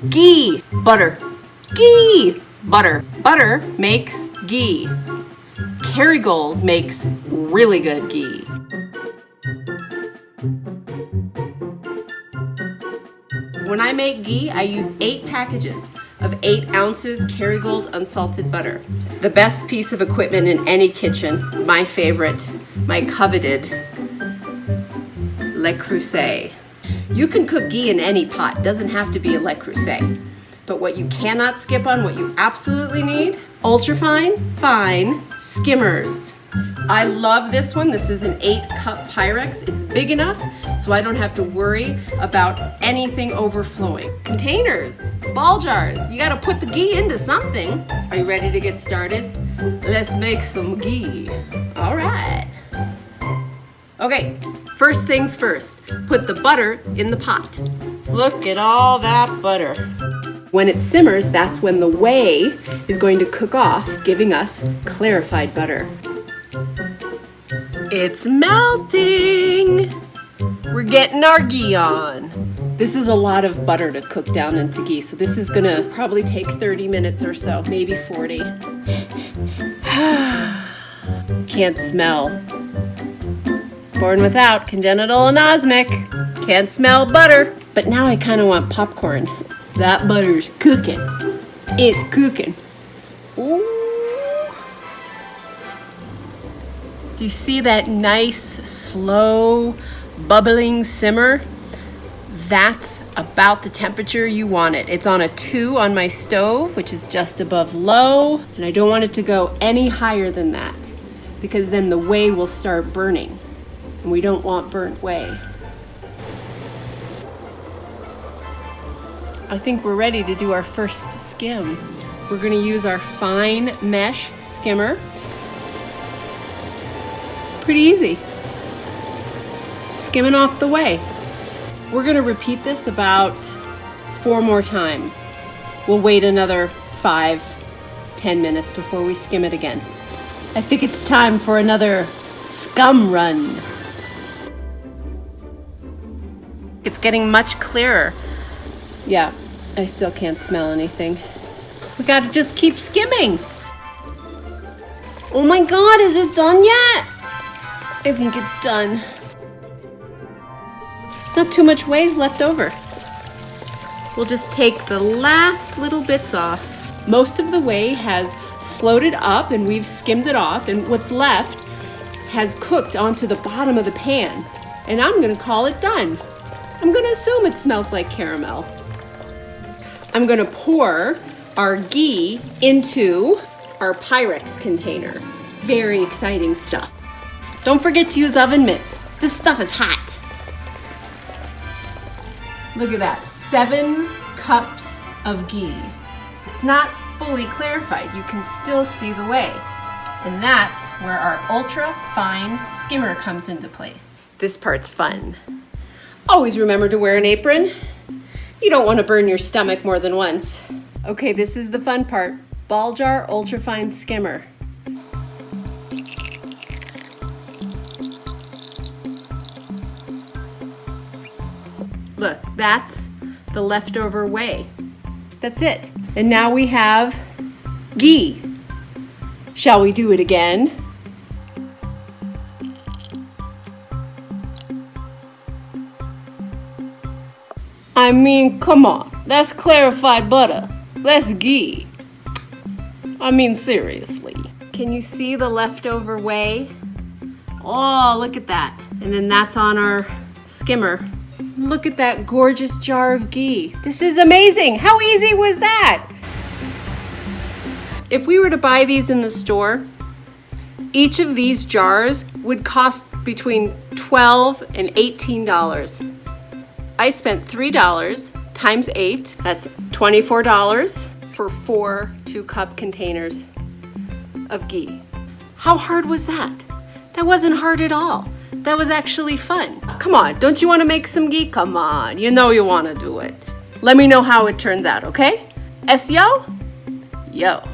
Ghee, butter. Ghee, butter. Butter makes ghee. Kerrygold makes really good ghee. When I make ghee, I use 8 packages of 8 ounces Kerrygold unsalted butter. The best piece of equipment in any kitchen, my favorite, my coveted Le Creuset. You can cook ghee in any pot, it doesn't have to be a Le Creuset. But what you cannot skip on, what you absolutely need, ultrafine, fine skimmers. I love this one. This is an 8-cup Pyrex. It's big enough so I don't have to worry about anything overflowing. Containers, ball jars. You gotta put the ghee into something. Are you ready to get started? Let's make some ghee. All right. Okay, first things first. Put the butter in the pot. Look at all that butter. When it simmers, that's when the whey is going to cook off, giving us clarified butter. It's melting! We're getting our ghee on. This is a lot of butter to cook down into ghee, so this is gonna probably take 30 minutes or so, maybe 40. Can't smell. Born without, congenital anosmic. Can't smell butter. But now I kind of want popcorn. That butter's cooking. It's cooking. Ooh. Do you see that nice, slow, bubbling simmer? That's about the temperature you want it. It's on a 2 on my stove, which is just above low, and I don't want it to go any higher than that because then the whey will start burning, and we don't want burnt whey. I think we're ready to do our first skim. We're going to use our fine mesh skimmer. Pretty easy. Skimming off the whey. We're going to repeat this about 4 more times. We'll wait another 5-10 minutes before we skim it again. I think it's time for another scum run. It's getting much clearer. Yeah, I still can't smell anything. We gotta just keep skimming. Oh my God, is it done yet? I think it's done. Not too much whey's left over. We'll just take the last little bits off. Most of the whey has floated up and we've skimmed it off, and what's left has cooked onto the bottom of the pan. And I'm gonna call it done. I'm gonna assume it smells like caramel. I'm gonna pour our ghee into our Pyrex container. Very exciting stuff. Don't forget to use oven mitts. This stuff is hot. Look at that, 7 cups of ghee. It's not fully clarified. You can still see the whey. And that's where our ultra fine skimmer comes into place. This part's fun. Always remember to wear an apron. You don't want to burn your stomach more than once. Okay, this is the fun part. Ball jar ultrafine skimmer. Look, that's the leftover whey. That's it. And now we have ghee. Shall we do it again? I mean, come on, that's clarified butter. That's ghee. I mean, seriously. Can you see the leftover whey? Oh, look at that. And then that's on our skimmer. Look at that gorgeous jar of ghee. This is amazing. How easy was that? If we were to buy these in the store, each of these jars would cost between $12 and $18. I spent $3 times 8, that's $24 for 4 2-cup containers of ghee. How hard was that? That wasn't hard at all. That was actually fun. Come on, don't you want to make some ghee? Come on, you know you want to do it. Let me know how it turns out, okay? S-yo? Yo.